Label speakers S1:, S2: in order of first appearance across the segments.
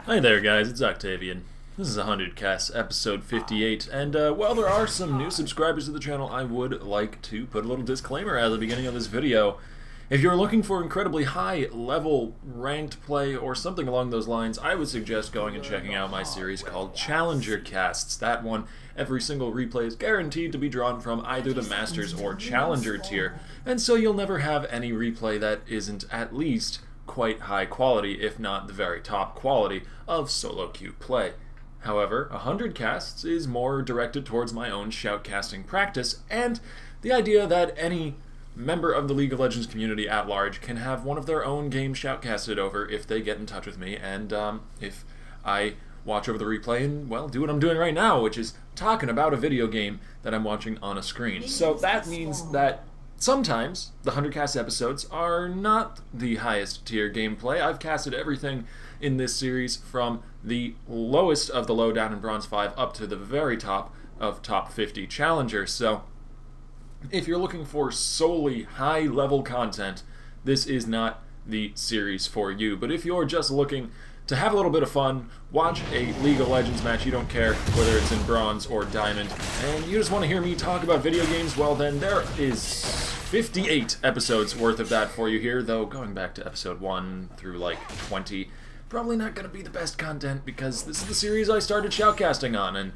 S1: Hi there guys, it's Octavian. This is 100 Cast, episode 58, and while there are some new subscribers to the channel, I would like to put a little disclaimer at the beginning of this video. If you're looking for incredibly high-level ranked play or something along those lines, I would suggest going and checking out my series called Challenger Casts. That one, every single replay is guaranteed to be drawn from either the Masters or Challenger tier, and so you'll never have any replay that isn't at least quite high quality, if not the very top quality, of solo queue play. However, 100 Casts is more directed towards my own shoutcasting practice, and the idea that any member of the League of Legends community at large can have one of their own games shoutcasted over if they get in touch with me, and if I watch over the replay and, well, do what I'm doing right now, which is talking about a video game that I'm watching on a screen. So that means that sometimes the 100 Cast episodes are not the highest tier gameplay. I've casted everything in this series from the lowest of the low down in Bronze 5 up to the very top of top 50 Challenger. So if you're looking for solely high-level content, this is not the series for you. But if you're just looking to have a little bit of fun, watch a League of Legends match, you don't care whether it's in Bronze or Diamond, and you just want to hear me talk about video games, well then there is 58 episodes worth of that for you here, though going back to episode 1 through like 20, probably not going to be the best content because this is the series I started shoutcasting on, and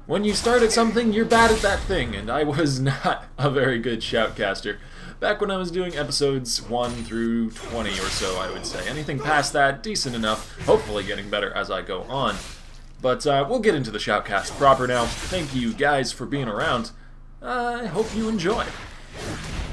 S1: when you start at something, you're bad at that thing, and I was not a very good shoutcaster back when I was doing episodes 1 through 20 or so, I would say. Anything past that, decent enough, hopefully getting better as I go on. But we'll get into the shoutcast proper now. Thank you guys for being around. I hope you enjoy.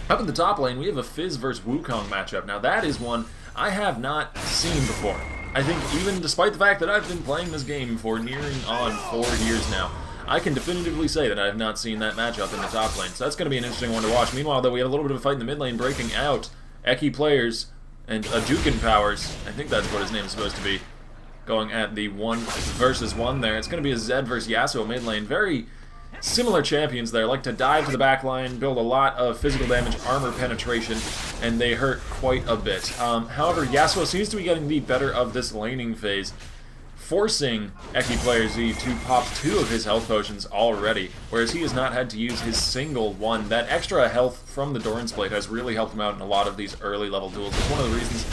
S1: Up in the top lane, we have a Fizz vs. Wukong matchup. Now that is one I have not seen before. I think even despite the fact that I've been playing this game for nearing on 4 years now, I can definitively say that I have not seen that matchup in the top lane, so that's going to be an interesting one to watch. Meanwhile, though, we have a little bit of a fight in the mid lane breaking out. Eki players and Adukin Powers, I think that's what his name is supposed to be, going at the 1 versus 1 there. It's going to be a Zed versus Yasuo mid lane. Very similar champions there, like to dive to the back line, build a lot of physical damage, armor penetration, and they hurt quite a bit. However, Yasuo seems to be getting the better of this laning phase, forcing Eki Player Z to pop 2 of his health potions already, whereas he has not had to use his single one. That extra health from the Doran's Blade has really helped him out in a lot of these early level duels. It's one of the reasons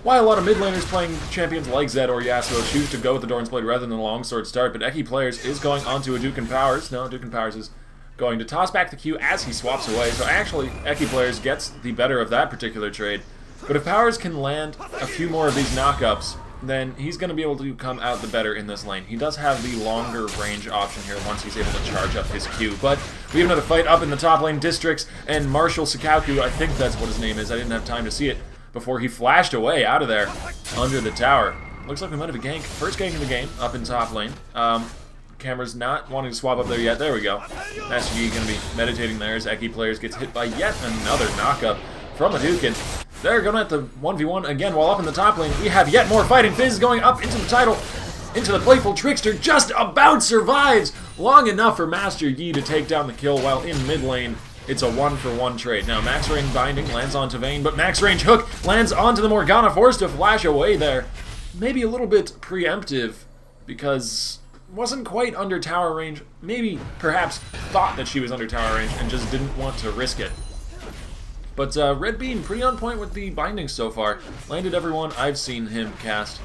S1: why a lot of mid laners playing champions like Zed or Yasuo choose to go with the Doran's Blade rather than the longsword start, but Eki Players is going onto Adukin Powers. No, Adukin Powers is going to toss back the Q as he swaps away, so actually Eki Players gets the better of that particular trade. But if Powers can land a few more of these knockups, then he's going to be able to come out the better in this lane. He does have the longer range option here once he's able to charge up his Q. But we have another fight up in the top lane. Districts and Marshall Sakauku, I think that's what his name is. I didn't have time to see it before he flashed away out of there under the tower. Looks like we might have a gank. First gank of the game up in top lane. Camera's not wanting to swap up there yet. There we go. SG going to be meditating there as Eki Players gets hit by yet another knockup from Adukin. They're going at the 1v1 again while up in the top lane. We have yet more fighting. Fizz going up into the title, into the Playful Trickster, just about survives long enough for Master Yi to take down the kill, while in mid lane it's a 1-for-1 trade. Now Max Range Binding lands onto Vayne, but Max Range Hook lands onto the Morgana, forced to flash away there. Maybe a little bit preemptive because wasn't quite under tower range. Maybe perhaps thought that she was under tower range and just didn't want to risk it. But Red Bean, pretty on point with the bindings so far. Landed everyone I've seen him cast.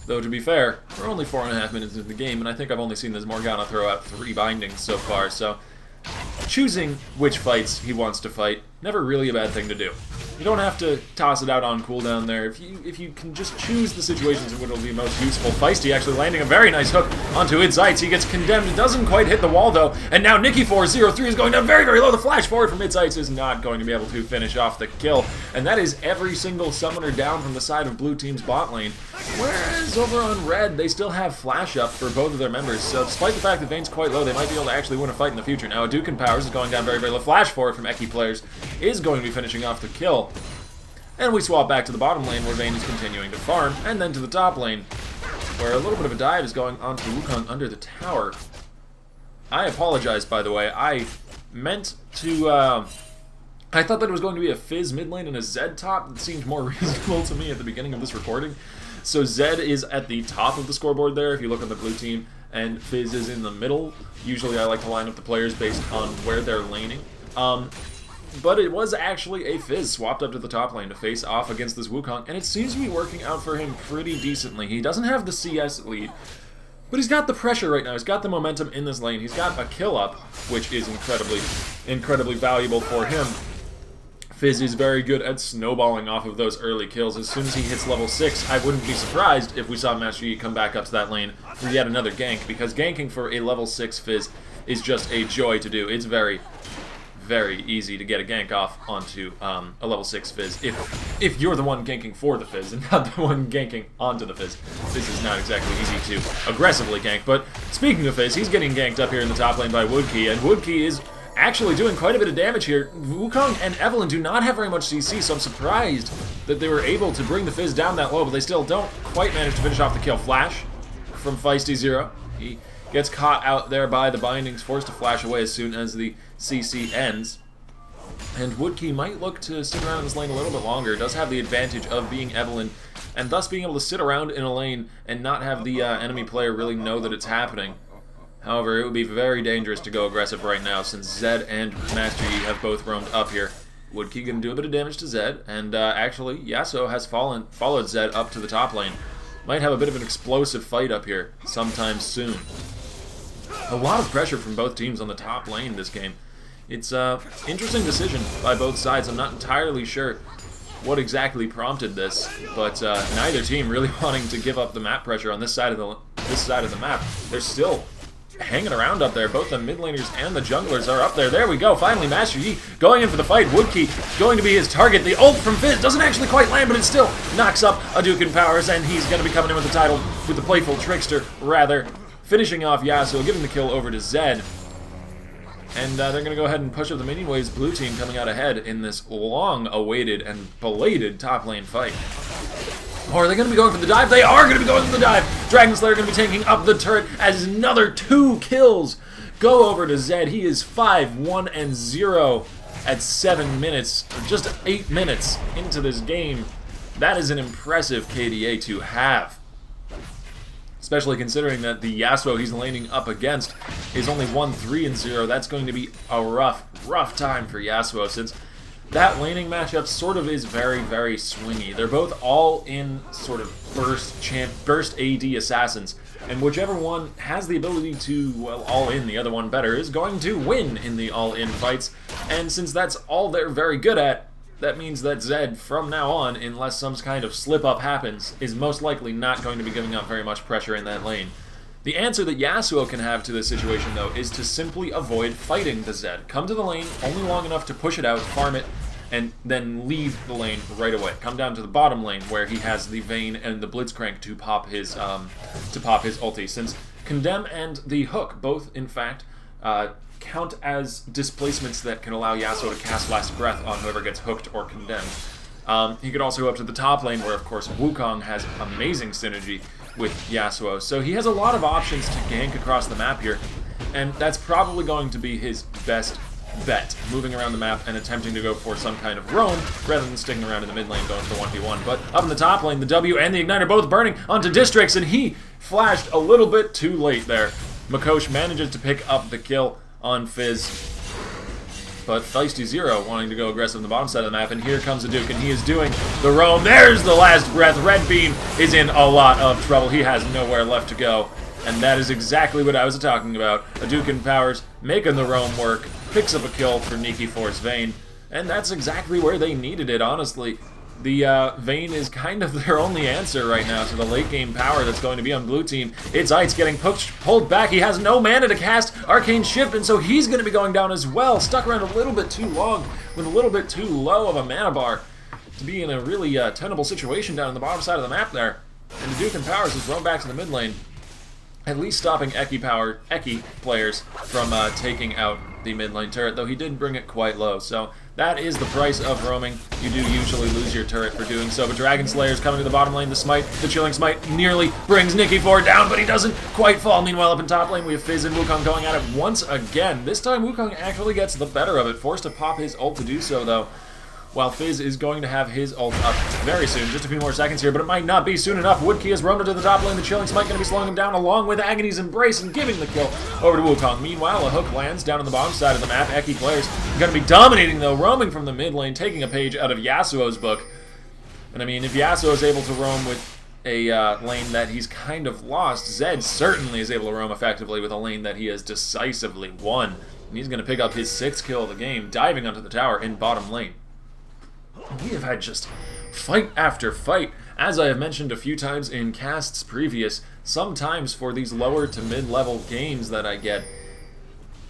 S1: Though, to be fair, we're only 4.5 minutes into the game, and I think I've only seen this Morgana throw out 3 bindings so far, so choosing which fights he wants to fight, never really a bad thing to do. You don't have to toss it out on cooldown there. If you can just choose the situations in which it'll be most useful. Feisty actually landing a very nice hook onto its Zeitz. He gets condemned. It doesn't quite hit the wall, though. And now Nikki403 is going down very, very low. The flash forward from its Zeitz is not going to be able to finish off the kill. And that is every single summoner down from the side of blue team's bot lane. Whereas over on red, they still have flash up for both of their members. So despite the fact that Vayne's quite low, they might be able to actually win a fight in the future. Now Adukin Powers is going down very, very low. Flash forward from Eki Players is going to be finishing off the kill. And we swap back to the bottom lane where Vayne is continuing to farm, and then to the top lane where a little bit of a dive is going onto Wukong under the tower. I apologize, by the way. I meant to I thought that it was going to be a Fizz mid lane and a Zed top. That seemed more reasonable to me at the beginning of this recording. So Zed is at the top of the scoreboard there, if you look on the blue team, and Fizz is in the middle. Usually I like to line up the players based on where they're laning. But it was actually a Fizz swapped up to the top lane to face off against this Wukong, and it seems to be working out for him pretty decently. He doesn't have the CS lead, but he's got the pressure right now. He's got the momentum in this lane. He's got a kill up, which is incredibly valuable for him. Fizz is very good at snowballing off of those early kills. As soon as he hits level 6, I wouldn't be surprised if we saw Master Yi come back up to that lane for yet another gank, because ganking for a level 6 Fizz is just a joy to do. It's very easy to get a gank off onto a level 6 Fizz if you're the one ganking for the Fizz and not the one ganking onto the Fizz. This is not exactly easy to aggressively gank, but speaking of Fizz, he's getting ganked up here in the top lane by Woodkey, and Woodkey is actually doing quite a bit of damage here. Wukong and Evelyn do not have very much CC, so I'm surprised that they were able to bring the Fizz down that low, but they still don't quite manage to finish off the kill. Flash from Feisty Zero. He gets caught out there by the bindings, forced to flash away as soon as the CC ends. And Woodkey might look to stick around in this lane a little bit longer. Does have the advantage of being Evelyn, and thus being able to sit around in a lane and not have the enemy player really know that it's happening. However, it would be very dangerous to go aggressive right now, since Zed and Master Yi have both roamed up here. Woodkey going to do a bit of damage to Zed, and actually, Yasuo has followed Zed up to the top lane. Might have a bit of an explosive fight up here sometime soon. A lot of pressure from both teams on the top lane this game. It's an interesting decision by both sides. I'm not entirely sure what exactly prompted this, but neither team really wanting to give up the map pressure on this side of the map. They're still hanging around up there. Both the mid laners and the junglers are up there. There we go. Finally, Master Yi going in for the fight. Woodkey going to be his target. The ult from Fizz doesn't actually quite land, but it still knocks up Hadouken powers, and he's going to be coming in with the title with the Playful Trickster, rather, finishing off Yasuo, giving the kill over to Zed. And they're going to go ahead and push up the minion waves. Blue team coming out ahead in this long-awaited and belated top lane fight. Or are they going to be going for the dive? They are going to be going for the dive! Dragon Slayer going to be taking up the turret as another 2 kills go over to Zed. He is 5-1-0 at 7 minutes, or just 8 minutes into this game. That is an impressive KDA to have. Especially considering that the Yasuo he's laning up against is only 1-3-0. That's going to be a rough time for Yasuo, since that laning matchup sort of is very swingy. They're both all in sort of burst AD assassins, and whichever one has the ability to, well, all in the other one better is going to win in the all-in fights. And since that's all they're very good at, that means that Zed, from now on, unless some kind of slip-up happens, is most likely not going to be giving up very much pressure in that lane. The answer that Yasuo can have to this situation, though, is to simply avoid fighting the Zed. Come to the lane only long enough to push it out, farm it, and then leave the lane right away. Come down to the bottom lane, where he has the Vayne and the Blitzcrank to pop his ulti, since Condemn and the Hook both, in fact, count as displacements that can allow Yasuo to cast Last Breath on whoever gets hooked or condemned. He could also go up to the top lane, where of course Wukong has amazing synergy with Yasuo, so he has a lot of options to gank across the map here, and that's probably going to be his best bet, moving around the map and attempting to go for some kind of roam rather than sticking around in the mid lane going for 1v1. But up in the top lane, the W and the Ignite are both burning onto Districts, and he flashed a little bit too late there. Makosh manages to pick up the kill on Fizz, but Feisty Zero wanting to go aggressive on the bottom side of the map, and here comes Hadouken, and he is doing the roam. There's the Last Breath. Red Beam is in a lot of trouble. He has nowhere left to go, and that is exactly what I was talking about. Hadouken powers making the roam work, picks up a kill for Nikki Force Vayne, and that's exactly where they needed it, honestly. The Vayne is kind of their only answer right now to the late game power that's going to be on blue team. It's Ites getting pulled back. He has no mana to cast Arcane Shift, and so he's going to be going down as well. Stuck around a little bit too long with a little bit too low of a mana bar to be in a really tenable situation down on the bottom side of the map there. And Hadouken powers has roamed back to the mid lane. at least stopping Eki players from taking out the mid lane turret, though he did bring it quite low. So that is the price of roaming. You do usually lose your turret for doing so, but Dragon Slayer's coming to the bottom lane. The smite, the chilling smite, nearly brings Nikki Ford down, but he doesn't quite fall. Meanwhile, up in top lane, we have Fizz and Wukong going at it once again. This time, Wukong actually gets the better of it, forced to pop his ult to do so, though. While Fizz is going to have his ult up very soon, just a few more seconds here, but it might not be soon enough. Woodkey has roamed into the top lane. The Chilling Smite going to be slowing him down along with Agony's Embrace and giving the kill over to Wukong. Meanwhile, a hook lands down on the bottom side of the map. Eki players going to be dominating, though, roaming from the mid lane, taking a page out of Yasuo's book. And I mean, if Yasuo is able to roam with a lane that he's kind of lost, Zed certainly is able to roam effectively with a lane that he has decisively won. And he's going to pick up his 6th kill of the game, diving onto the tower in bottom lane. We have had just fight after fight. As I have mentioned a few times in casts previous, sometimes for these lower to mid-level games that I get,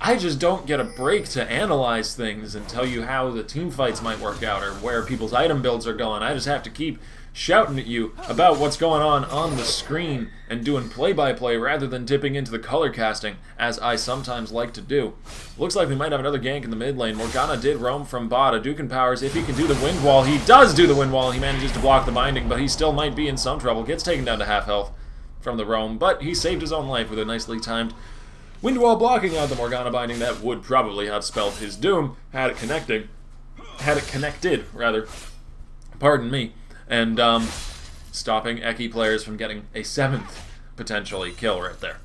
S1: I just don't get a break to analyze things and tell you how the team fights might work out or where people's item builds are going. I just have to keep shouting at you about what's going on the screen and doing play-by-play rather than dipping into the color casting, as I sometimes like to do. Looks like we might have another gank in the mid lane. Morgana did roam from bot. Hadouken powers, if he can do the wind wall. He does do the wind wall. He manages to block the binding, but he still might be in some trouble. Gets taken down to half health from the roam, but he saved his own life with a nicely timed wind wall blocking out the Morgana binding that would probably have spelled his doom had it connected, rather. Pardon me. And stopping Eki players from getting a 7th, potentially, kill right there.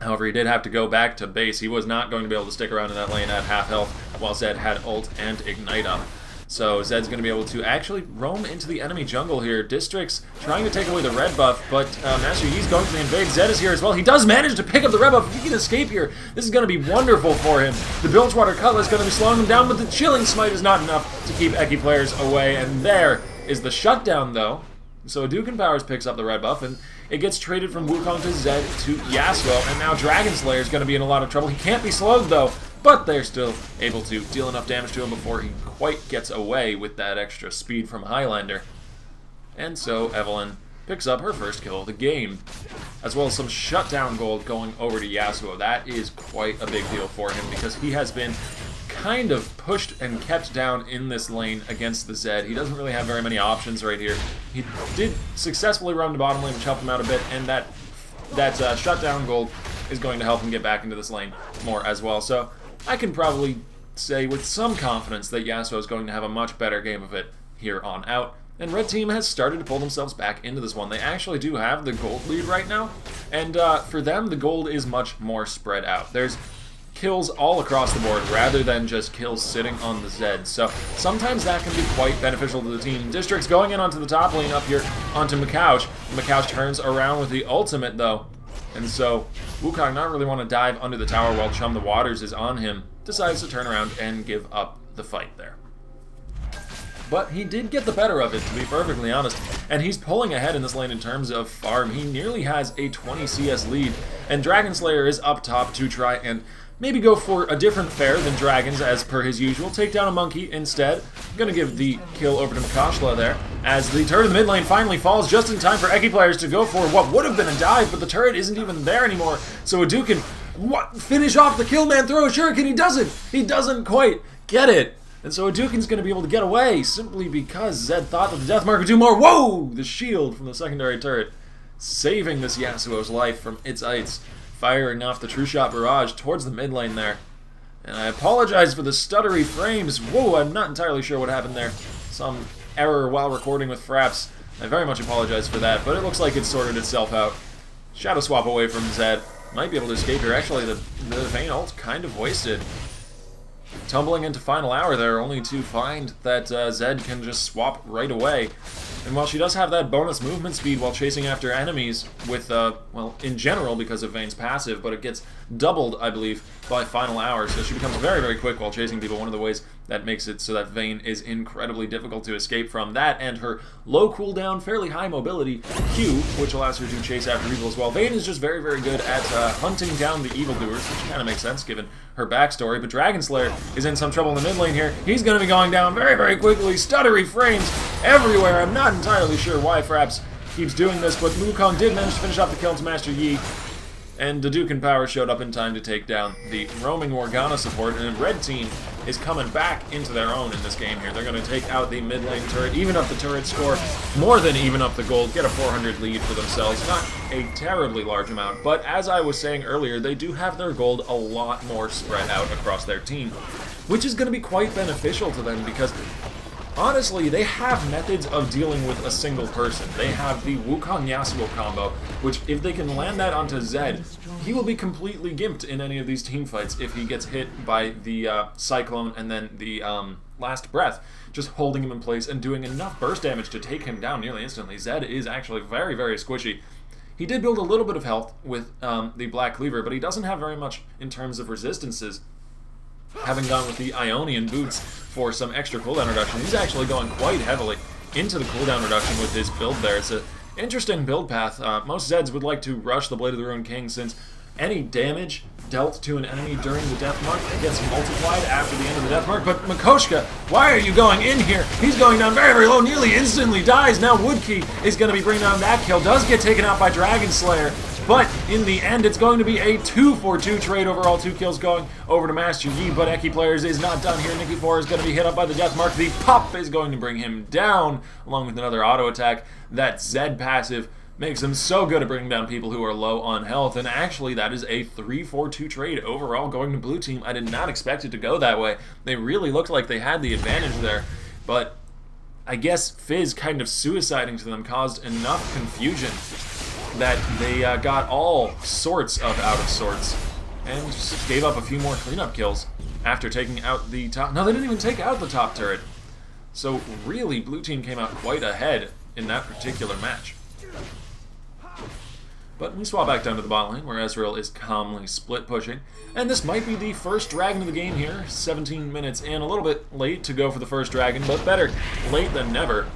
S1: However, he did have to go back to base. He was not going to be able to stick around in that lane at half health while Zed had ult and ignite up. So Zed's going to be able to actually roam into the enemy jungle here. District's trying to take away the red buff, but Master Yi's going to invade. Zed is here as well. He does manage to pick up the red buff. If he can escape here, this is going to be wonderful for him. The Bilgewater Cutlass is going to be slowing him down, but the Chilling Smite is not enough to keep Eki players away. And there is the shutdown, though. So Hadouken Powers picks up the red buff, and it gets traded from Wukong to Zed to Yasuo, and now Dragon Slayer is going to be in a lot of trouble. He can't be slowed, though, but they're still able to deal enough damage to him before he quite gets away with that extra speed from Highlander. And so Evelynn picks up her first kill of the game, as well as some shutdown gold going over to Yasuo. That is quite a big deal for him because he has been kind of pushed and kept down in this lane against the Zed. He doesn't really have very many options right here. He did successfully run to bottom lane, which helped him out a bit, and that shutdown gold is going to help him get back into this lane more as well. So I can probably say with some confidence that Yasuo is going to have a much better game of it here on out. And Red Team has started to pull themselves back into this one. They actually do have the gold lead right now, and for them, the gold is much more spread out. There's kills all across the board rather than just kills sitting on the Zed. So sometimes that can be quite beneficial to the team. District's going in onto the top lane up here onto Makaush. Makaush turns around with the ultimate, though. And so Wukong, not really want to dive under the tower while Chum the Waters is on him, decides to turn around and give up the fight there. But he did get the better of it, to be perfectly honest, and he's pulling ahead in this lane in terms of farm. He nearly has a 20 CS lead, and Dragon Slayer is up top to try and maybe go for a different fare than Dragons as per his usual. Take down a monkey instead. I'm going to give the kill over to Makashla there, as the turret in the mid lane finally falls just in time for Eki players to go for what would have been a dive, but the turret isn't even there anymore. So Hadouken, finish off the kill man, throw a shuriken. He doesn't quite get it. And so Hadouken's going to be able to get away simply because Zed thought that the Death Mark would do more. Whoa! The shield from the secondary turret saving this Yasuo's life from its ites, firing off the True Shot Barrage towards the mid lane there. And I apologize for the stuttery frames. Whoa, I'm not entirely sure what happened there. Some error while recording with Fraps. I very much apologize for that, but it looks like it sorted itself out. Shadow swap away from Zed. Might be able to escape here. Actually, the Vayne ult kind of wasted. Tumbling into final hour there, only to find that Zed can just swap right away. And while she does have that bonus movement speed while chasing after enemies with, well, in general because of Vayne's passive, but it gets doubled, I believe, by final hour, so she becomes very, very quick while chasing people. One of the ways that makes it so that Vayne is incredibly difficult to escape from. That and her low cooldown, fairly high mobility Q, which allows her to chase after evil as well. Vayne is just very, very good at hunting down the evildoers, which kind of makes sense given her backstory. But Dragon Slayer is in some trouble in the mid lane here. He's going to be going down very, very quickly. Stuttery frames everywhere. I'm not entirely sure why Fraps keeps doing this, but Wukong did manage to finish off the kill to Master Yi. And Hadouken Power showed up in time to take down the roaming Morgana support, and the red team is coming back into their own in this game here. They're going to take out the mid lane turret, even up the turret score, more than even up the gold, get a 400 lead for themselves. Not a terribly large amount, but as I was saying earlier, they do have their gold a lot more spread out across their team, which is going to be quite beneficial to them because honestly, they have methods of dealing with a single person. They have the Wukong Yasuo combo, which if they can land that onto Zed, he will be completely gimped in any of these team fights if he gets hit by the Cyclone and then the Last Breath, just holding him in place and doing enough burst damage to take him down nearly instantly. Zed is actually very, very squishy. He did build a little bit of health with the Black Cleaver, but he doesn't have very much in terms of resistances. Having gone with the Ionian boots for some extra cooldown reduction, he's actually going quite heavily into the cooldown reduction with his build there. It's an interesting build path. Most Zeds would like to rush the Blade of the Ruined King since any damage dealt to an enemy during the death mark gets multiplied after the end of the death mark. But Mikoshka, why are you going in here? He's going down very, very low, nearly instantly dies. Now Woodkey is going to be bringing down that kill. Does get taken out by Dragon Slayer. But in the end, it's going to be a 2-for-2 trade overall. 2 kills going over to Master Yi, but Eki Players is not done here. Nikki 4 is going to be hit up by the death mark. The pop is going to bring him down, along with another auto attack. That Zed passive makes him so good at bringing down people who are low on health. And actually, that is a 3-4-2 trade overall going to blue team. I did not expect it to go that way. They really looked like they had the advantage there. But I guess Fizz kind of suiciding to them caused enough confusion that they got all sorts of out of sorts and just gave up a few more cleanup kills after taking out the top. No, they didn't even take out the top turret. So really, blue team came out quite ahead in that particular match. But we swap back down to the bot lane, where Ezreal is calmly split pushing. And this might be the first dragon of the game here. 17 minutes in, a little bit late to go for the first dragon, but better late than never.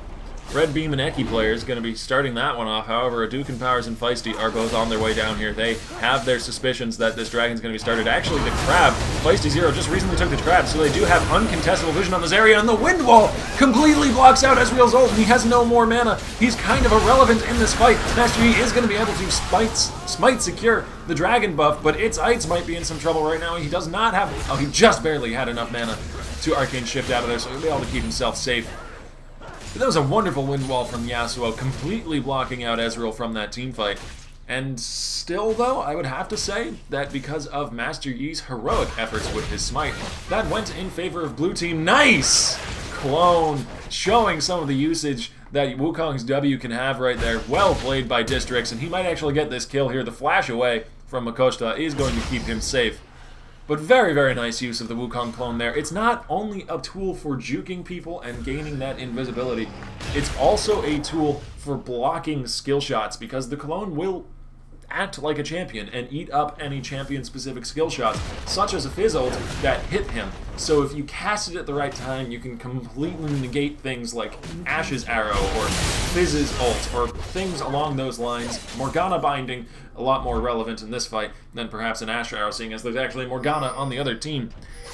S1: Red Beam and Eki Players going to be starting that one off. However, Hadouken Powers and Feisty are both on their way down here. They have their suspicions that this dragon's going to be started. Actually, the Crab, Feisty Zero, just recently took the Crab, so they do have uncontestable vision on this area, and the Wind Wall completely blocks out Ezreal's ult, and he has no more mana. He's kind of irrelevant in this fight. Master Yi is going to be able to smite secure the dragon buff, but its Ites might be in some trouble right now. He does not have... Oh, he just barely had enough mana to Arcane Shift out of there, so he'll be able to keep himself safe. But that was a wonderful wind wall from Yasuo, completely blocking out Ezreal from that team fight. And still, though, I would have to say that because of Master Yi's heroic efforts with his smite, that went in favor of blue team. Nice! Clone, showing some of the usage that Wukong's W can have right there. Well played by Distrix, and he might actually get this kill here. The flash away from Mikoshka is going to keep him safe. But very, very nice use of the Wukong clone there. It's not only a tool for juking people and gaining that invisibility, it's also a tool for blocking skill shots, because the clone will act like a champion and eat up any champion-specific skill shots, such as a Fizz ult that hit him. So if you cast it at the right time, you can completely negate things like Ash's arrow or Fizz's ult or things along those lines. Morgana binding, a lot more relevant in this fight than perhaps an Ash arrow, seeing as there's actually Morgana on the other team.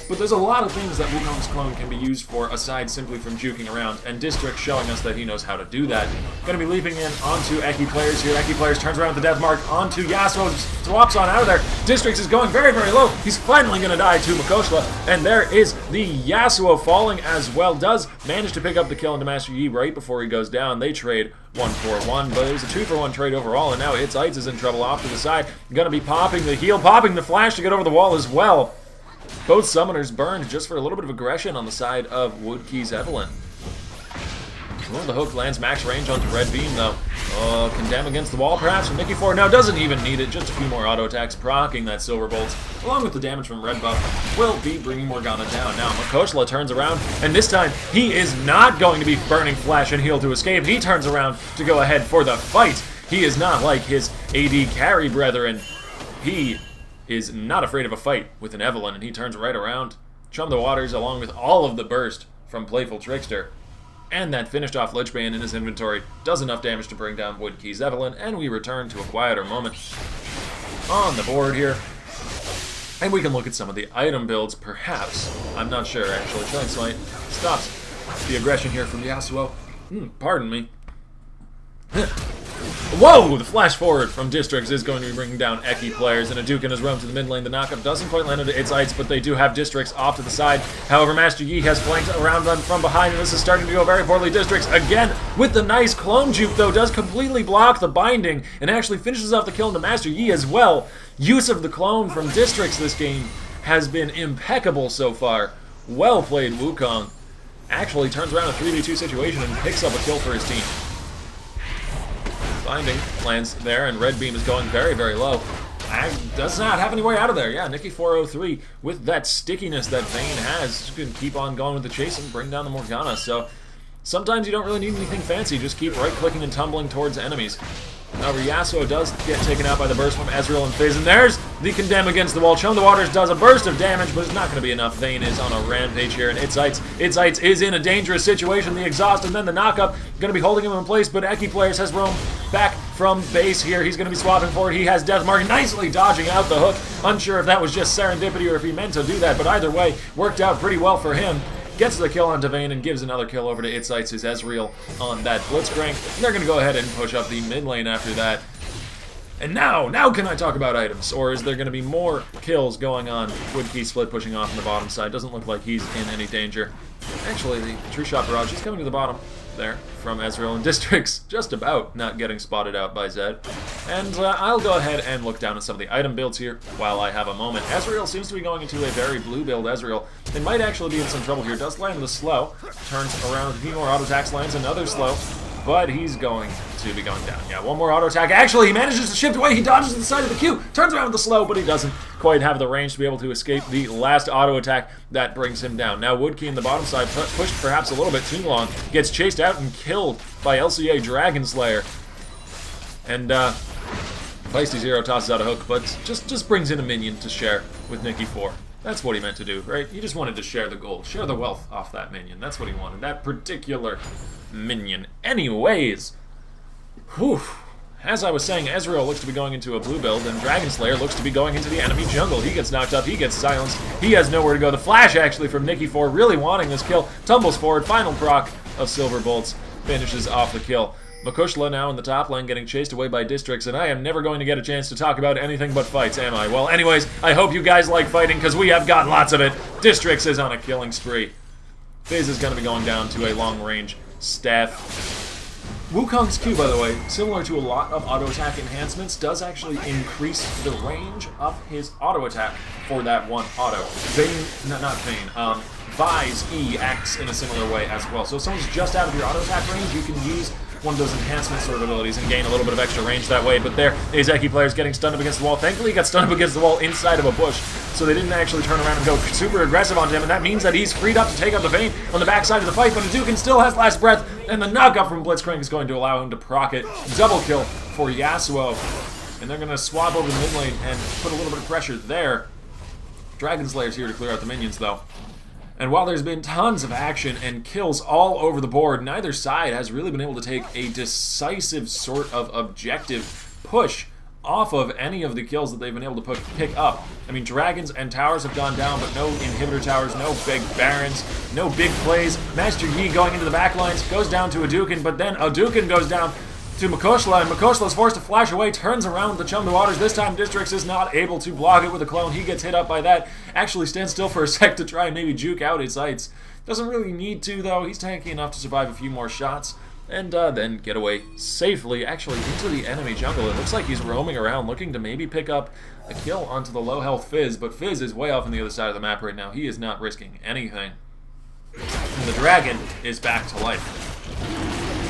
S1: But there's a lot of things that Wukong's clone can be used for aside simply from juking around, and District showing us that he knows how to do that. Going to be leaping in onto Eki Players here. Eki Players turns around with the death mark onto Yasuo, swaps on out of there. District is going very, very low. He's finally going to die to Mikoshka, and there is the Yasuo falling as well. Does manage to pick up the kill into Master Yi right before he goes down. They trade 1-for-1, but it was a 2-for-1 trade overall, and now its Ites is in trouble off to the side. Going to be popping the heal, popping the flash to get over the wall as well. Both summoners burned just for a little bit of aggression on the side of Woodkey's Evelynn. Well, the hook lands max range onto Red Beam, though. Condemn against the wall, perhaps, from Nikki 4. Now, doesn't even need it. Just a few more auto attacks, proccing that Silver Bolt, along with the damage from Red Buff, will be bringing Morgana down. Now, Mikoshka turns around, and this time, he is not going to be burning Flash and Heal to escape. He turns around to go ahead for the fight. He is not like his AD carry brethren. He is not afraid of a fight with an Evelynn, and he turns right around, chum the waters, along with all of the burst from Playful Trickster. And that finished off Lichbane in his inventory does enough damage to bring down Woodkey's Evelynn, and we return to a quieter moment on the board here. And we can look at some of the item builds, perhaps. I'm not sure, actually. Shine Smite stops the aggression here from Yasuo. Pardon me. Whoa! The flash forward from Districts is going to be bringing down Eki players, and Hadouken has roamed to the mid lane. The knockup doesn't quite land into its ites, but they do have Districts off to the side. However, Master Yi has flanked around them from behind, and this is starting to go very poorly. Districts, again, with the nice clone juke, though, does completely block the binding, and actually finishes off the kill into Master Yi as well. Use of the clone from Districts this game has been impeccable so far. Well played, Wukong. Actually turns around a 3v2 situation and picks up a kill for his team. Binding lands there, and Red Beam is going very, very low. Does not have any way out of there. Yeah, Nikki 403 with that stickiness that Vayne has can keep on going with the chase and bring down the Morgana. So sometimes you don't really need anything fancy. Just keep right-clicking and tumbling towards enemies. However, Yasuo does get taken out by the burst from Ezreal and Fizz, and there's the Condemn against the wall. Chum the Waters does a burst of damage, but it's not going to be enough. Vayne is on a rampage here, and Itsites is in a dangerous situation. The exhaust and then the knockup going to be holding him in place, but Eki Players has roamed back from base here. He's going to be swapping forward. He has Death Mark nicely dodging out the hook. Unsure if that was just serendipity or if he meant to do that, but either way, worked out pretty well for him. Gets the kill onto Vayne and gives another kill over to Itsites' Ezreal on that Blitzcrank. They're going to go ahead and push up the mid lane after that. And now can I talk about items? Or is there going to be more kills going on? Woodkey split pushing off on the bottom side. Doesn't look like he's in any danger. Actually, the True Shot Barrage is coming to the bottom there from Ezreal and Districts. Just about not getting spotted out by Zed. And I'll go ahead and look down at some of the item builds here while I have a moment. Ezreal seems to be going into a very blue build Ezreal. It might actually be in some trouble here. Does land the slow. Turns around with a few more auto attacks, lands another slow. But he's going to be going down. Yeah, one more auto attack. Actually, he manages to shift away. He dodges to the side of the queue. Turns around with the slow, but he doesn't quite have the range to be able to escape the last auto attack that brings him down. Now, Woodkey in the bottom side, pushed perhaps a little bit too long, gets chased out and killed by LCA Dragon Slayer. And, Feisty Zero tosses out a hook, but just brings in a minion to share with Nikki 4. That's what he meant to do, right? He just wanted to share the gold, share the wealth off that minion. That's what he wanted, that particular minion. Anyways, whew. As I was saying, Ezreal looks to be going into a blue build, and Dragon Slayer looks to be going into the enemy jungle. He gets knocked up, he gets silenced, he has nowhere to go. The flash, actually, from Nikki 4, really wanting this kill, tumbles forward, final proc of Silver Bolts, finishes off the kill. Makushla now in the top lane getting chased away by Districts, and I am never going to get a chance to talk about anything but fights, am I? Well, anyways, I hope you guys like fighting, because we have got lots of it. Districts is on a killing spree. Fizz is going to be going down to a long-range staff. Wukong's Q, by the way, similar to a lot of auto attack enhancements, does actually increase the range of his auto attack for that one auto. Vi's E acts in a similar way as well. So if someone's just out of your auto attack range, you can use one of those enhancement sort of abilities and gain a little bit of extra range that way. But there is Eki Players getting stunned up against the wall. Thankfully, he got stunned up against the wall inside of a bush, so they didn't actually turn around and go super aggressive onto him, and that means that he's freed up to take out the Vayne on the backside of the fight, but Hadouken still has last breath, and the knockup from Blitzcrank is going to allow him to proc it. Double kill for Yasuo, and they're going to swap over the mid lane and put a little bit of pressure there. Dragon Slayer's here to clear out the minions, though. And while there's been tons of action and kills all over the board, neither side has really been able to take a decisive sort of objective push off of any of the kills that they've been able to pick up. I mean, dragons and towers have gone down, but no inhibitor towers, no big barons, no big plays. Master Yi going into the backlines, goes down to Hadouken, but then Hadouken goes down to Makushla, and Makushla is forced to flash away, turns around with the Chum the Waters. This time Districts is not able to block it with a clone. He gets hit up by that. Actually stands still for a sec to try and maybe juke out his sights. Doesn't really need to, though. He's tanky enough to survive a few more shots and then get away safely, actually, into the enemy jungle. It looks like he's roaming around looking to maybe pick up a kill onto the low health Fizz, but Fizz is way off on the other side of the map right now. He is not risking anything. And the dragon is back to life.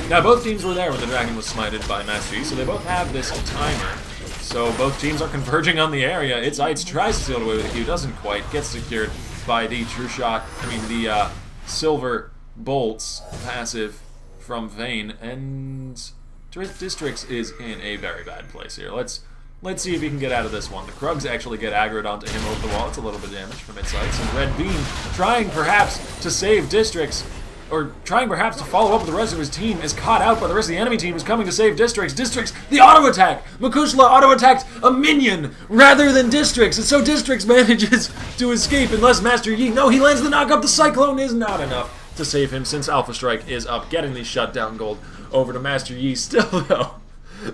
S1: Now, both teams were there when the dragon was smited by Master Yi, so they both have this timer. So both teams are converging on the area. Itsites tries to steal it away with a Q, doesn't quite, gets secured by the the Silver Bolts passive from Vayne, and Districts is in a very bad place here. Let's see if he can get out of this one. The Krugs actually get aggroed onto him over the wall. It's a little bit of damage from Itsites, and Red Beam trying perhaps to save Districts, or trying perhaps to follow up with the rest of his team, is caught out by the rest of the enemy team who's coming to save Districts. Districts, the auto attack! Makushla auto-attacked a minion rather than Districts, and so Districts manages to escape unless Master Yi, no, he lands the knock-up. The Cyclone is not enough to save him since Alpha Strike is up, getting the shutdown gold over to Master Yi. Still, though,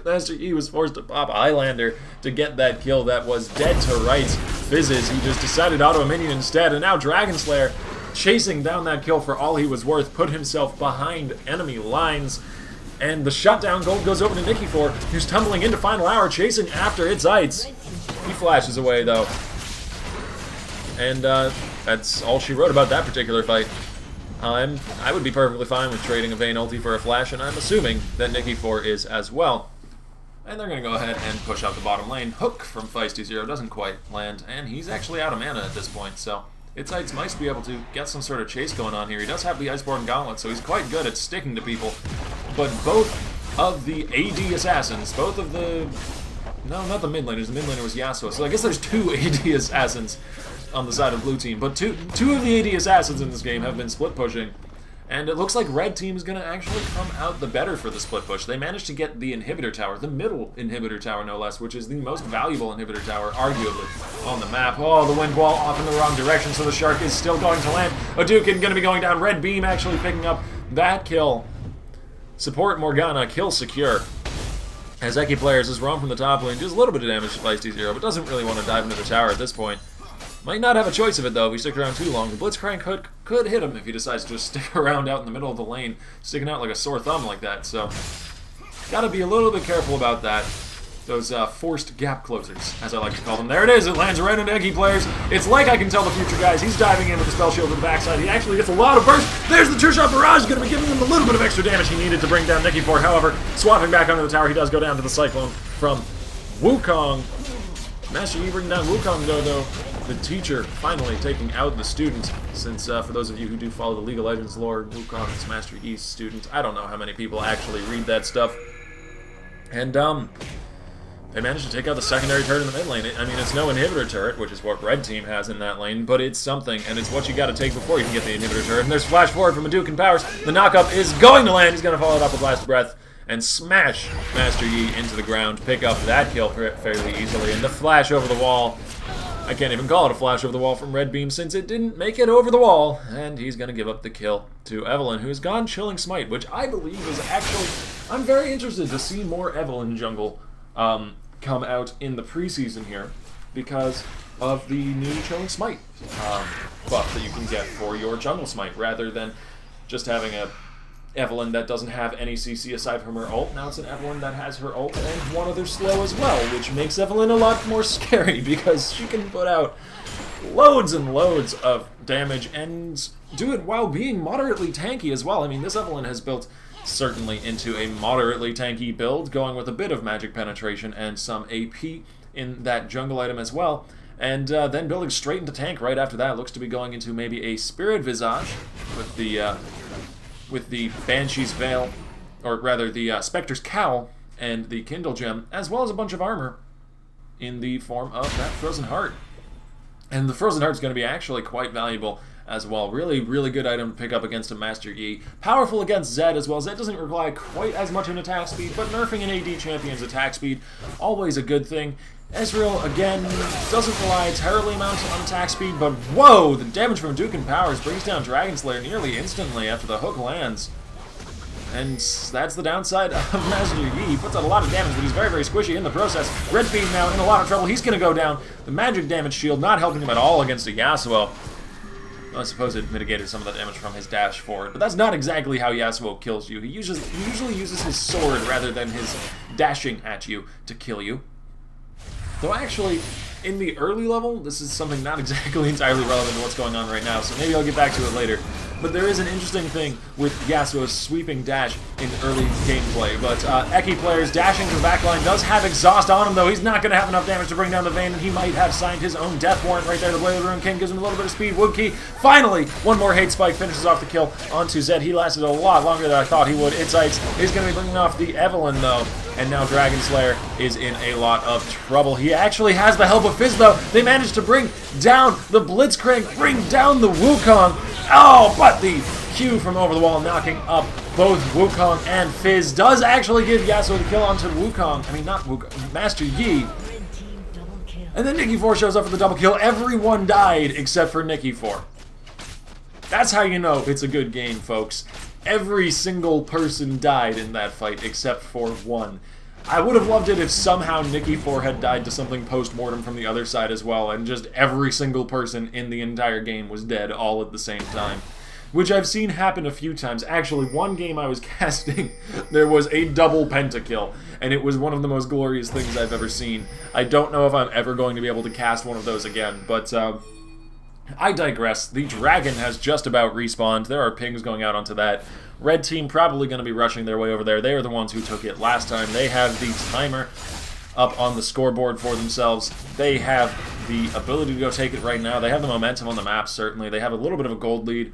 S1: Master Yi was forced to pop Highlander to get that kill that was dead to rights. Fizzes, he just decided auto minion instead, and now Dragon Slayer, chasing down that kill for all he was worth, put himself behind enemy lines. And the shutdown gold goes over to Nicky4, who's tumbling into Final Hour, chasing after its Ites. He flashes away, though. And that's all she wrote about that particular fight. I would be perfectly fine with trading a Vayne ulti for a flash, and I'm assuming that Nicky4 is as well. And they're going to go ahead and push out the bottom lane. Hook from Feisty0 doesn't quite land, and he's actually out of mana at this point, so its Ites might be able to get some sort of chase going on here. He does have the Iceborne Gauntlet, so he's quite good at sticking to people. But both of the AD assassins, both of the... No, not the mid laners. The mid laner was Yasuo, so I guess there's two AD assassins on the side of blue team. But two of the AD assassins in this game have been split pushing. And it looks like red team is going to actually come out the better for the split push. They managed to get the inhibitor tower, the middle inhibitor tower no less, which is the most valuable inhibitor tower, arguably, on the map. Oh, the wind wall off in the wrong direction, so the shark is still going to land. Hadouken going to be going down. Red beam actually picking up that kill. Support Morgana, kill secure. As Eki players is roam from the top lane, does a little bit of damage to Feisty0, but doesn't really want to dive into the tower at this point. Might not have a choice of it, though, if he sticks around too long. The Blitzcrank could hit him if he decides to just stick around out in the middle of the lane, sticking out like a sore thumb like that, so gotta be a little bit careful about that. Those forced gap closers, as I like to call them. There it is, it lands right into Eki players. It's like I can tell the future, guys. He's diving in with the spell shield to the backside. He actually gets a lot of burst. There's the True-Shot Barrage, gonna be giving him a little bit of extra damage he needed to bring down Nicky4. However, swapping back under the tower, he does go down to the Cyclone from Wukong. Master Yi bringing down Wukong, though. The teacher finally taking out the student, since for those of you who do follow the League of Legends lore, Wukong is Master Yi's student. I don't know how many people actually read that stuff. And they managed to take out the secondary turret in the mid lane. I mean, it's no inhibitor turret, which is what red team has in that lane, but it's something, and it's what you gotta take before you can get the inhibitor turret. And there's flash forward from Hadouken Powers. The knockup is going to land. He's gonna follow it up with Last Breath and smash Master Yi into the ground, pick up that kill fairly easily, and the flash over the wall. I can't even call it a flash over the wall from Red Beam since it didn't make it over the wall, and he's going to give up the kill to Evelynn, who's gone Chilling Smite, which I believe is actually... I'm very interested to see more Evelynn jungle come out in the preseason here because of the new Chilling Smite buff that you can get for your jungle smite, rather than just having a Evelynn that doesn't have any CC aside from her ult. Now it's an Evelynn that has her ult and one other slow as well, which makes Evelynn a lot more scary because she can put out loads and loads of damage and do it while being moderately tanky as well. I mean, this Evelynn has built certainly into a moderately tanky build, going with a bit of magic penetration and some AP in that jungle item as well. And then building straight into tank right after that. Looks to be going into maybe a Spirit Visage with the Banshee's Veil, or rather the Spectre's Cowl and the Kindle Gem, as well as a bunch of armor in the form of that Frozen Heart. And the Frozen Heart's going to be actually quite valuable as well. Really, really good item to pick up against a Master Yi. Powerful against Zed as well. Zed doesn't rely quite as much on attack speed, but nerfing an AD champion's attack speed, always a good thing. Ezreal, again, doesn't rely terribly amount on attack speed, but whoa! The damage from Hadouken Powers brings down Dragon Slayer nearly instantly after the hook lands. And that's the downside of Master Yi. He puts out a lot of damage, but he's very, very squishy in the process. Red Beam now in a lot of trouble. He's going to go down. The magic damage shield not helping him at all against a Yasuo. I suppose it mitigated some of the damage from his dash forward, but that's not exactly how Yasuo kills you. He usually uses his sword rather than his dashing at you to kill you. Though actually, in the early level, this is something not exactly entirely relevant to what's going on right now, so maybe I'll get back to it later. But there is an interesting thing with Yasuo's sweeping dash in early gameplay. But Eki players dashing to the backline does have exhaust on him, though. He's not going to have enough damage to bring down the Vayne, and he might have signed his own death warrant right there. The Blade of the Rune King gives him a little bit of speed. Woodkey, finally, one more hate spike finishes off the kill onto Zed. He lasted a lot longer than I thought he would. Its Ites is going to be bringing off the Evelynn, though. And now Dragon Slayer is in a lot of trouble. He actually has the help of Fizz, though. They managed to bring down the Blitzcrank, bring down the Wukong. Oh, but the Q from over the wall knocking up both Wukong and Fizz does actually give Yasuo the kill onto Wukong. I mean, not Wukong, Master Yi. And then Nicky4 shows up for the double kill. Everyone died except for Nicky4. That's how you know it's a good game, folks. Every single person died in that fight except for one. I would have loved it if somehow Nikki 4 had died to something post-mortem from the other side as well, and just every single person in the entire game was dead all at the same time. Which I've seen happen a few times. Actually, one game I was casting, there was a double pentakill, and it was one of the most glorious things I've ever seen. I don't know if I'm ever going to be able to cast one of those again, but I digress. The dragon has just about respawned. There are pings going out onto that. Red team probably going to be rushing their way over there. They are the ones who took it last time. They have the timer up on the scoreboard for themselves. They have the ability to go take it right now. They have the momentum on the map, certainly. They have a little bit of a gold lead,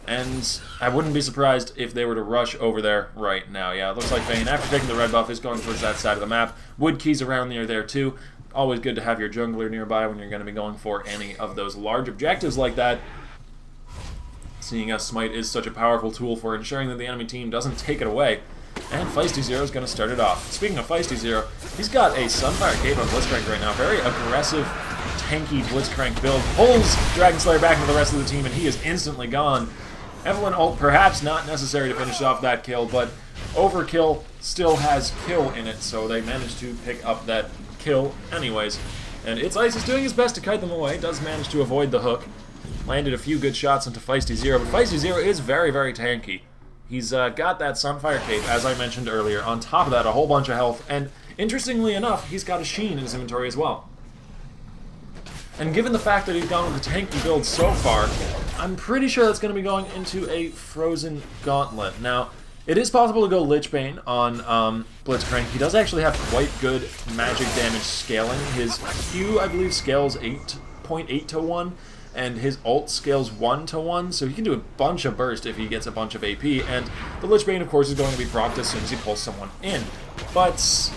S1: and I wouldn't be surprised if they were to rush over there right now. Yeah, it looks like Vayne, after taking the red buff, is going towards that side of the map. Wood keys around near there, too. Always good to have your jungler nearby when you're going to be going for any of those large objectives like that. Seeing as Smite is such a powerful tool for ensuring that the enemy team doesn't take it away. And Feisty Zero is going to start it off. Speaking of Feisty Zero, he's got a Sunfire Cape on Blitzcrank right now. Very aggressive, tanky Blitzcrank build. Pulls Dragon Slayer back into the rest of the team, and he is instantly gone. Evelynn ult, perhaps not necessary to finish off that kill, but Overkill still has kill in it, so they managed to pick up that kill anyways. And It's Ice is doing his best to kite them away. Does manage to avoid the hook. Landed a few good shots into Feisty Zero, but Feisty Zero is very, very tanky. He's got that Sunfire Cape, as I mentioned earlier. On top of that, a whole bunch of health, and interestingly enough, he's got a Sheen in his inventory as well. And given the fact that he's gone with the tanky build so far, I'm pretty sure that's going to be going into a Frozen Gauntlet. Now, it is possible to go Lich Bane on Blitzcrank. He does actually have quite good magic damage scaling. His Q, I believe, scales 8.8 to 1. And his ult scales 1 to 1, so he can do a bunch of burst if he gets a bunch of AP, and the Lich Bane, of course, is going to be procced as soon as he pulls someone in. But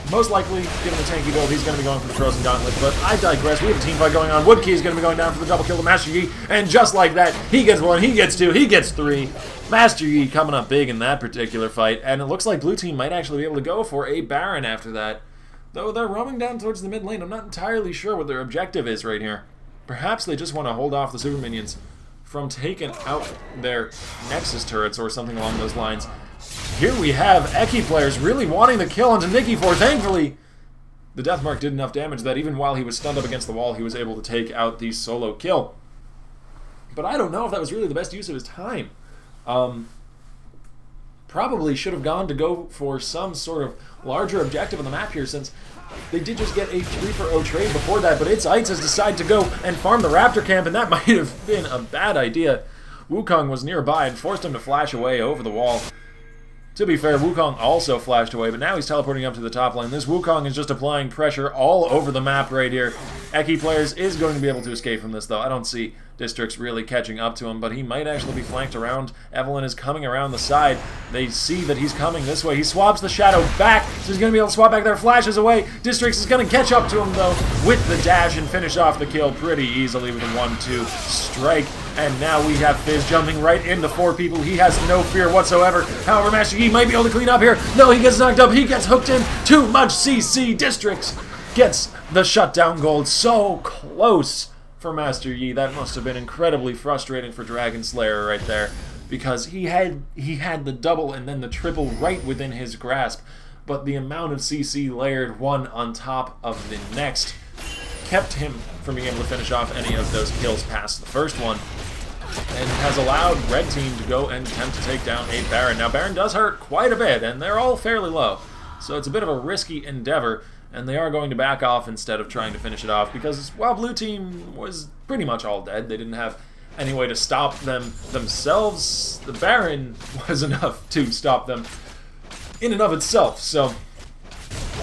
S1: most likely, given the tanky build, he's going to be going for the Frozen Gauntlet, but I digress. We have a team fight going on. Woodkey is going to be going down for the double kill to Master Yi, and just like that, he gets 1, he gets 2, he gets 3. Master Yi coming up big in that particular fight, and it looks like Blue Team might actually be able to go for a Baron after that. Though they're roaming down towards the mid lane, I'm not entirely sure what their objective is right here. Perhaps they just want to hold off the super minions from taking out their Nexus turrets or something along those lines. Here we have Eki players really wanting the kill onto Nikki 4. Thankfully, the Deathmark did enough damage that even while he was stunned up against the wall, he was able to take out the solo kill. But I don't know if that was really the best use of his time. Probably should have gone to go for some sort of larger objective on the map here, since they did just get a 3-for-0 trade before that, but It's Ice has decided to go and farm the Raptor camp, and that might have been a bad idea. Wukong was nearby and forced him to flash away over the wall. To be fair, Wukong also flashed away, but now he's teleporting up to the top lane. This Wukong is just applying pressure all over the map right here. Eki players is going to be able to escape from this, though. I don't see Districts really catching up to him, but he might actually be flanked around. Evelynn is coming around the side. They see that he's coming this way. He swaps the shadow back, so he's going to be able to swap back there, flashes away. Districts is going to catch up to him, though, with the dash and finish off the kill pretty easily with a 1-2 strike. And now we have Fizz jumping right into 4 people. He has no fear whatsoever. However, Master Yi might be able to clean up here. No, he gets knocked up. He gets hooked in. Too much CC. Districts gets the shutdown gold. So close for Master Yi. That must have been incredibly frustrating for Dragon Slayer right there, because he had the double and then the triple right within his grasp, but the amount of CC layered one on top of the next kept him from being able to finish off any of those kills past the first one, and has allowed Red Team to go and attempt to take down a Baron. Now, Baron does hurt quite a bit, and they're all fairly low, so it's a bit of a risky endeavor, and they are going to back off instead of trying to finish it off, because while Blue Team was pretty much all dead, they didn't have any way to stop them themselves. The Baron was enough to stop them in and of itself, so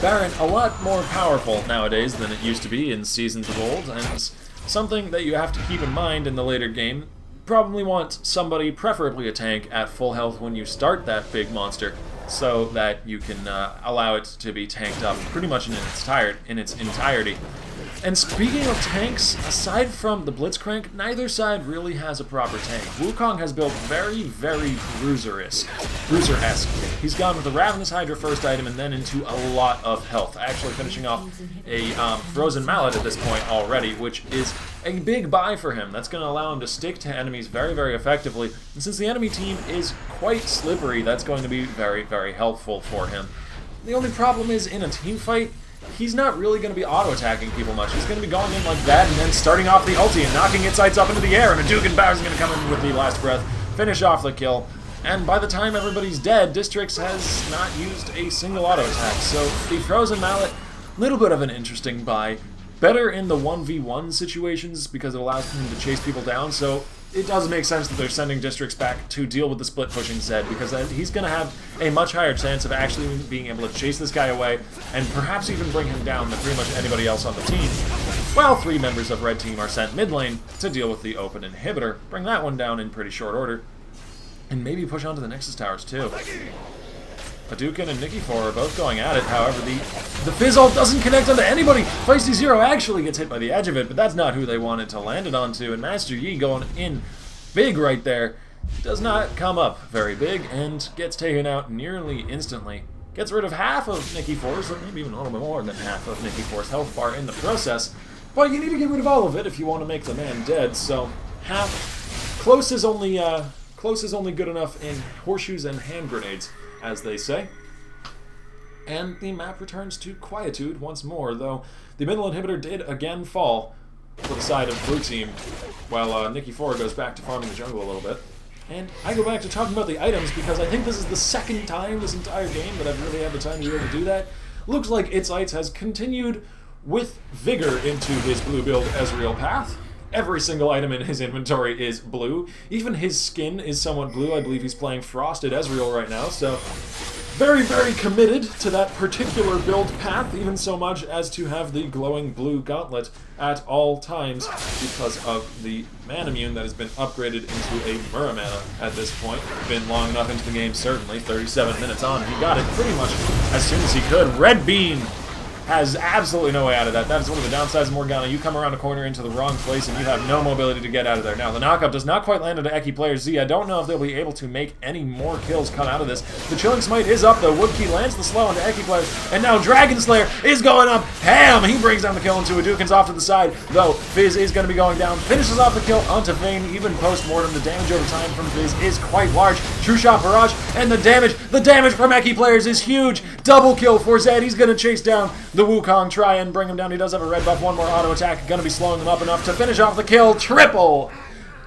S1: Baron a lot more powerful nowadays than it used to be in Seasons of old, and something that you have to keep in mind in the later game. Probably want somebody, preferably a tank, at full health when you start that big monster, so that you can allow it to be tanked up pretty much in its entirety. And speaking of tanks, aside from the Blitzcrank, neither side really has a proper tank. Wukong has built very, very Bruiser-esque. He's gone with the Ravenous Hydra first item and then into a lot of health, actually finishing off a Frozen Mallet at this point already, which is a big buy for him. That's going to allow him to stick to enemies very, very effectively. And since the enemy team is quite slippery, that's going to be very, very helpful for him. The only problem is, in a team fight, he's not really going to be auto-attacking people much. He's going to be going in like that and then starting off the ulti and knocking its sights up into the air, and Hadouken Powers is going to come in with the last breath, finish off the kill, and by the time everybody's dead, Distrix has not used a single auto-attack. So the Frozen Mallet, little bit of an interesting buy. Better in the 1v1 situations because it allows him to chase people down, so it does make sense that they're sending Distrix back to deal with the split pushing Zed, because he's going to have a much higher chance of actually being able to chase this guy away and perhaps even bring him down than pretty much anybody else on the team. While 3 members of Red Team are sent mid lane to deal with the open inhibitor, bring that one down in pretty short order, and maybe push onto the Nexus Towers too. Hadouken and Nikki 4 are both going at it, however, the Fizz ult doesn't connect onto anybody! Feisty Zero actually gets hit by the edge of it, but that's not who they wanted to land it onto, and Master Yi going in big right there does not come up very big, and gets taken out nearly instantly. Gets rid of half of Nikki 4's, or maybe even a little bit more than half of Nikki 4's health bar in the process, but you need to get rid of all of it if you want to make the man dead, so half. Close is only good enough in horseshoes and hand grenades, as they say. And the map returns to quietude once more, though the middle inhibitor did again fall for the side of blue team, while Nikki 4 goes back to farming the jungle a little bit. And I go back to talking about the items because I think this is the second time this entire game that I've really had the time to be able to do that. Looks like Itsites has continued with vigor into his blue build Ezreal path. Every single item in his inventory is blue. Even his skin is somewhat blue. I believe he's playing Frosted Ezreal right now, so very, very committed to that particular build path, even so much as to have the glowing blue gauntlet at all times because of the Manamune that has been upgraded into a Muramana at this point. Been long enough into the game, certainly. 37 minutes on. He got it pretty much as soon as he could. Red Beam has absolutely no way out of that. That is one of the downsides of Morgana. You come around a corner into the wrong place and you have no mobility to get out of there. Now, the knockup does not quite land onto Eki player Z. I don't know if they'll be able to make any more kills come out of this. The Chilling Smite is up, though. Woodkey lands the slow onto Eki player, and now Dragon Slayer is going up. Ham! He brings down the kill into Hadouken's off to the side, though Fizz is going to be going down. Finishes off the kill onto Vayne. Even post-mortem, the damage over time from Fizz is quite large. True Shot Barrage, and the damage from Eki players is huge. Double kill for Zed. He's going to chase down the Wukong, try and bring him down. He does have a red buff, one more auto attack, gonna be slowing him up enough to finish off the kill. Triple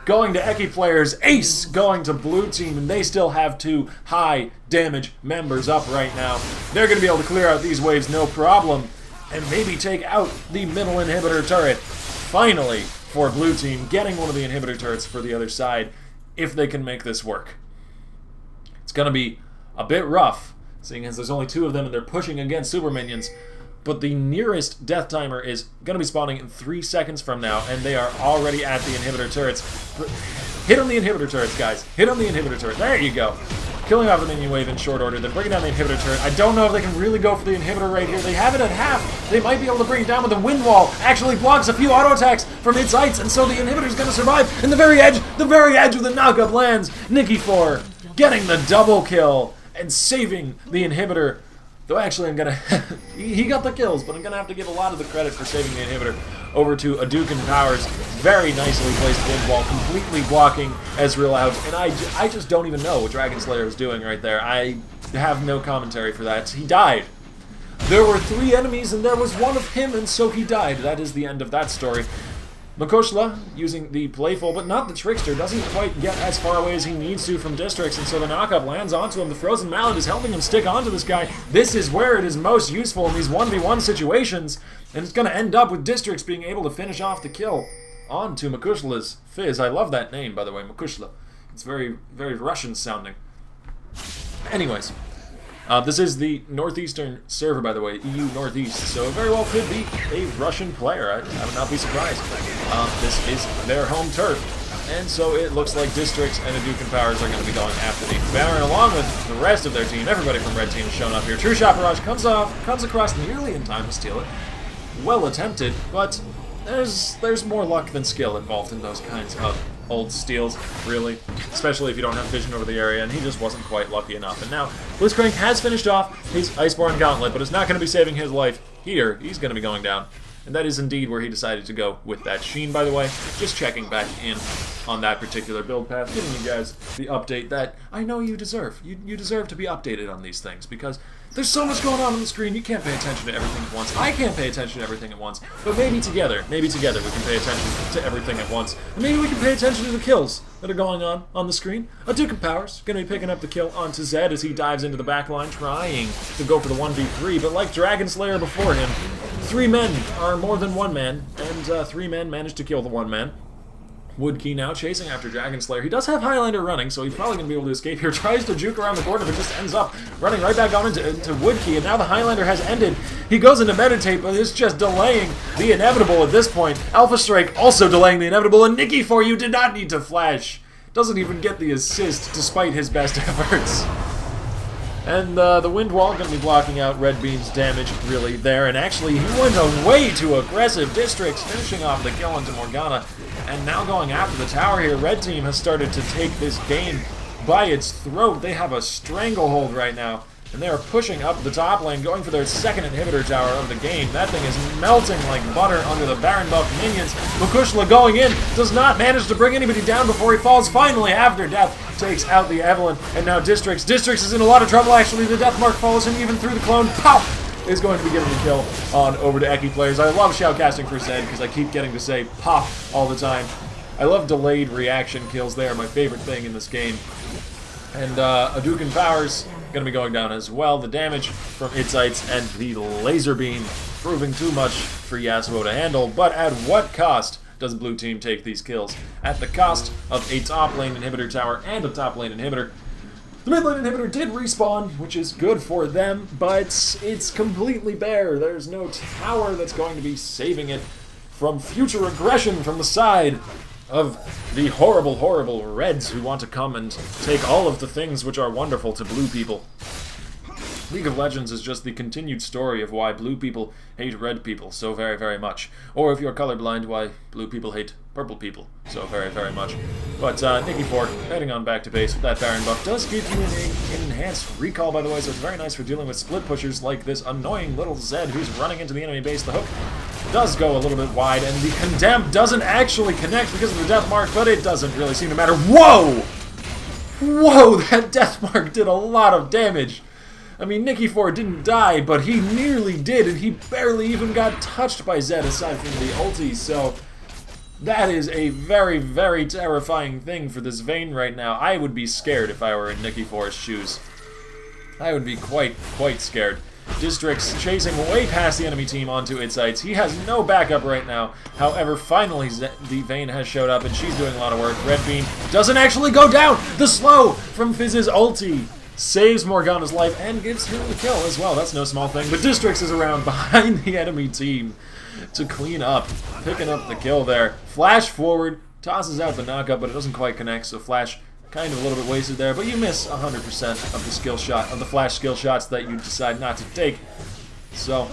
S1: going to Eki players, ace going to blue team, and they still have 2 high damage members up right now. They're gonna be able to clear out these waves no problem, and maybe take out the middle inhibitor turret. Finally, for blue team, getting one of the inhibitor turrets for the other side, if they can make this work. It's gonna be a bit rough, seeing as there's only 2 of them and they're pushing against super minions. But the nearest death timer is going to be spawning in 3 seconds from now, and they are already at the inhibitor turrets. Hit on the inhibitor turrets, guys. Hit on the inhibitor turret. There you go. Killing off the minion wave in short order, then bringing down the inhibitor turret. I don't know if they can really go for the inhibitor right here. They have it at half. They might be able to bring it down with the wind wall. Actually blocks a few auto attacks from its sights, and so the inhibitor's going to survive. And the very edge of the knockup lands. Nikki 4 getting the double kill and saving the inhibitor. Though actually I'm gonna he got the kills, but I'm gonna have to give a lot of the credit for saving the inhibitor over to Hadouken Powers. Very nicely placed wind wall, completely blocking Ezreal out, and I just don't even know what Dragon Slayer was doing right there. I have no commentary for that. He died. There were 3 enemies and there was one of him, and so he died. That is the end of that story. Makoshla, using the Playful, but not the Trickster, doesn't quite get as far away as he needs to from Distrix, and so the knockup lands onto him. The Frozen Mallet is helping him stick onto this guy. This is where it is most useful in these 1v1 situations, and it's going to end up with Distrix being able to finish off the kill onto Makushla's Fizz. I love that name, by the way, Makushla. It's very, very Russian sounding. Anyways. This is the Northeastern server, by the way, EU Northeast, so it very well could be a Russian player. I would not be surprised. This is their home turf, and so it looks like Distrix and Hadouken Powers are going to be going after the Baron, along with the rest of their team. Everybody from Red Team is shown up here. True Shot Barrage comes across nearly in time to steal it. Well attempted, but there's more luck than skill involved in those kinds of old steals, really, especially if you don't have vision over the area, and he just wasn't quite lucky enough. And now, Blitzcrank has finished off his Iceborne Gauntlet, but it's not going to be saving his life here. He's going to be going down. And that is indeed where he decided to go with that Sheen, by the way. Just checking back in on that particular build path, giving you guys the update that I know you deserve. You deserve to be updated on these things, because there's so much going on the screen, you can't pay attention to everything at once. I can't pay attention to everything at once, but maybe together we can pay attention to everything at once. And maybe we can pay attention to the kills that are going on the screen. A Duke of Powers going to be picking up the kill onto Zed as he dives into the backline, trying to go for the 1v3, but like Dragon Slayer before him, 3 men are more than 1 man, and 3 men managed to kill the 1 man. Woodkey now chasing after Dragon Slayer. He does have Highlander running, so he's probably going to be able to escape here. Tries to juke around the corner, but just ends up running right back on into Woodkey, and now the Highlander has ended. He goes into meditate, but it's just delaying the inevitable at this point. Alpha Strike also delaying the inevitable, and Nikki for you did not need to flash. Doesn't even get the assist, despite his best efforts. And the Wind Wall going to be blocking out Red Beam's damage really there. And actually, he went away to aggressive districts, finishing off the kill into Morgana. And now going after the tower here, Red Team has started to take this game by its throat. They have a stranglehold right now. And they are pushing up the top lane, going for their 2nd inhibitor tower of the game. That thing is melting like butter under the Baron buff minions. Makushla going in, does not manage to bring anybody down before he falls. Finally, after death, takes out the Evelynn. And now Districts. Districts is in a lot of trouble, actually. The Deathmark follows him even through the clone. Pop! Is going to be giving the kill on over to Eki players. I love shoutcasting for Zed because I keep getting to say pop all the time. I love delayed reaction kills. They are my favorite thing in this game. And a Duke and Powers going to be going down as well. The damage from Itzites and the laser beam proving too much for Yasuo to handle. But at what cost does Blue Team take these kills? At the cost of a top lane inhibitor tower and a top lane inhibitor. The mid lane inhibitor did respawn, which is good for them, but it's completely bare. There's no tower that's going to be saving it from future aggression from the side of the horrible, horrible Reds who want to come and take all of the things which are wonderful to blue people. League of Legends is just the continued story of why blue people hate red people so very, very much. Or if you're colorblind, why blue people hate purple people so very, very much. But Nikki Fork, heading on back to base with that Baron buff, does give you an enhanced recall, by the way, so it's very nice for dealing with split pushers like this annoying little Zed who's running into the enemy base. The hook does go a little bit wide, and the Condemn doesn't actually connect because of the death mark, but it doesn't really seem to matter. Whoa! Whoa, that death mark did a lot of damage. I mean, Nikki Ford didn't die, but he nearly did, and he barely even got touched by Zed aside from the ulti, so that is a very, very terrifying thing for this Vayne right now. I would be scared if I were in Nikki Ford's shoes. I would be quite scared. Districts chasing way past the enemy team onto its sites. He has no backup right now. However, finally the Vayne has showed up, and she's doing a lot of work. Red Beam doesn't actually go down! The slow from Fizz's ulti saves Morgana's life and gives him the kill as well. That's no small thing. But Districts is around behind the enemy team to clean up, picking up the kill there. Flash forward, tosses out the knockup, but it doesn't quite connect, so Flash kind of a little bit wasted there, but you miss 100% of the skill shot, of the Flash skill shots that you decide not to take. So,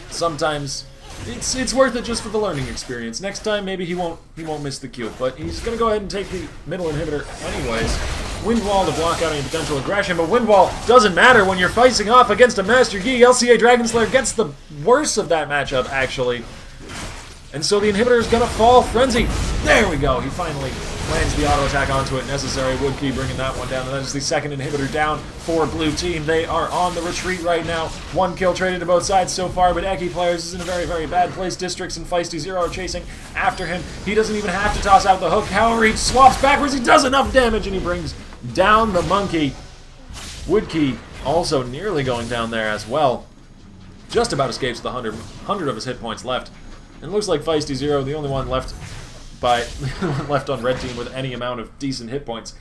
S1: sometimes it's worth it just for the learning experience. Next time, maybe he won't miss the Q, but he's gonna go ahead and take the middle inhibitor anyways. Windwall to block out any potential aggression, but Windwall doesn't matter when you're facing off against a Master Yi. LCA Dragonslayer gets the worst of that matchup, actually. And so the inhibitor is gonna fall. Frenzy! There we go! He finally lands the auto attack onto it. Necessary. Woodkey bringing that one down. And that is the second inhibitor down for Blue Team. They are on the retreat right now. One kill traded to both sides so far, but Eki players is in a very, very bad place. Districts and Feisty Zero are chasing after him. He doesn't even have to toss out the hook. However, he swaps backwards. He does enough damage, and he brings down the monkey. Woodkey also nearly going down there as well. Just about escapes with 100 of his hit points left. And it looks like Feisty Zero, the only one left on Red Team with any amount of decent hit points.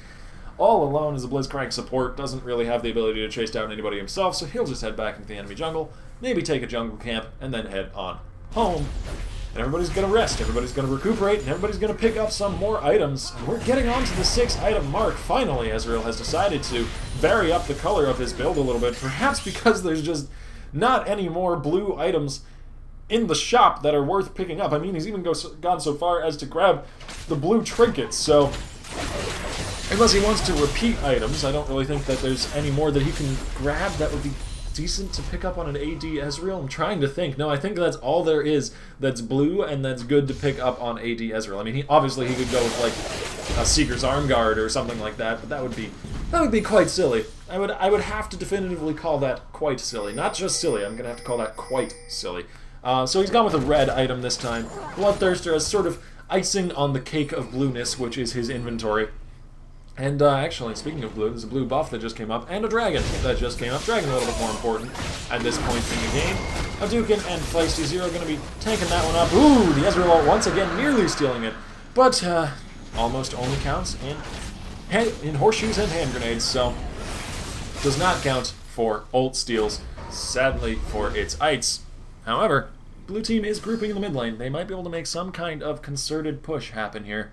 S1: All alone as a Blitzcrank support, doesn't really have the ability to chase down anybody himself, so he'll just head back into the enemy jungle, maybe take a jungle camp, and then head on home. And everybody's going to rest, everybody's going to recuperate, and everybody's going to pick up some more items. And we're getting on to the 6-item mark. Finally, Ezreal has decided to vary up the color of his build a little bit, perhaps because there's just not any more blue items in the shop that are worth picking up. I mean, he's even gone so far as to grab the blue trinkets, so unless he wants to repeat items, I don't really think that there's any more that he can grab that would be decent to pick up on an AD Ezreal? I'm trying to think. No, I think that's all there is that's blue and that's good to pick up on AD Ezreal. I mean, obviously he could go with like a Seeker's Arm Guard or something like that, but that would be quite silly. I would have to definitively call that quite silly. Not just silly, I'm gonna have to call that quite silly. So he's gone with a red item this time. Bloodthirster as sort of icing on the cake of blueness, which is his inventory. And actually, speaking of blue, there's a blue buff that just came up, and a dragon that just came up. Dragon a little bit more important at this point in the game. Hadouken and Feisty Zero going to be taking that one up. Ooh, the Ezreal ult once again nearly stealing it. But almost only counts in horseshoes and hand grenades, so does not count for ult steals, sadly for its ites. However, blue team is grouping in the mid lane. They might be able to make some kind of concerted push happen here.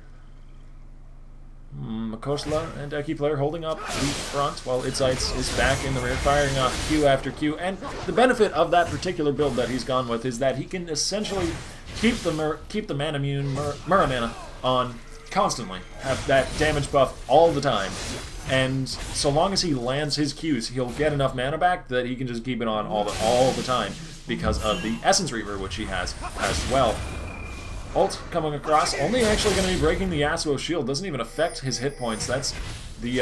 S1: Makosla and Eki player holding up the front while Itzites is back in the rear, firing off Q after Q. And the benefit of that particular build that he's gone with is that he can essentially keep the mana immune Mura mana on constantly, have that damage buff all the time. And so long as he lands his Qs, he'll get enough mana back that he can just keep it on all the time because of the Essence Reaver, which he has as well. Ult coming across, only actually going to be breaking the Yasuo shield, doesn't even affect his hit points. That's the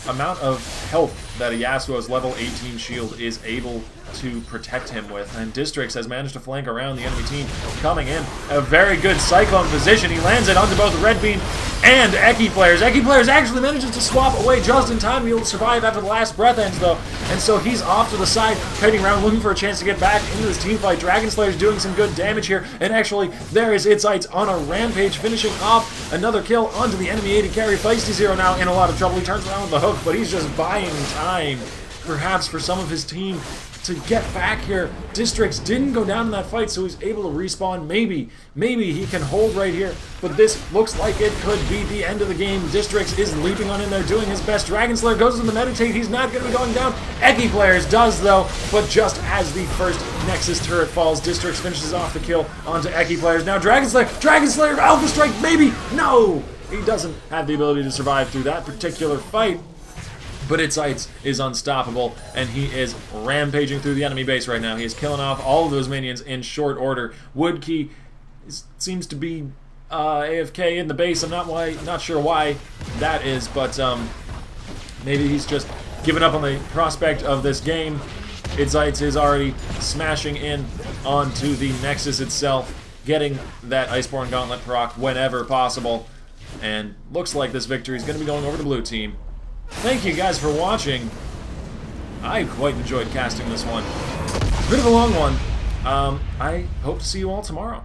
S1: amount of health that a Yasuo's level 18 shield is able to protect him with. And Distrix has managed to flank around the enemy team, coming in a very good Cyclone position. He lands it onto both Red Beam and Eki players. Eki players actually manages to swap away just in time to be able to survive after the last breath ends, though. And so he's off to the side, kiting around, looking for a chance to get back into this team fight. Dragon Slayer's doing some good damage here, and actually, there is Itzites on a rampage, finishing off another kill onto the enemy AD carry. Feisty Zero now in a lot of trouble. He turns around with the hook, but he's just buying time, perhaps for some of his team to get back here. Distrix didn't go down in that fight, so he's able to respawn. Maybe he can hold right here, but this looks like it could be the end of the game. Distrix is leaping on in there, doing his best. Dragon Slayer goes to the meditate. He's not going to be going down. Eki Players does, though, but just as the first Nexus turret falls, Distrix finishes off the kill onto Eki Players. Now Dragon Slayer, Alpha Strike, maybe! No! He doesn't have the ability to survive through that particular fight. But Itzites is unstoppable, and he is rampaging through the enemy base right now. He is killing off all of those minions in short order. Woodkey seems to be AFK in the base. I'm not sure why that is, but maybe he's just given up on the prospect of this game. Itzites is already smashing in onto the Nexus itself, getting that Iceborne Gauntlet proc whenever possible. And looks like this victory is going to be going over to blue team. Thank you guys for watching. I quite enjoyed casting this one. Bit of a long one. I hope to see you all tomorrow.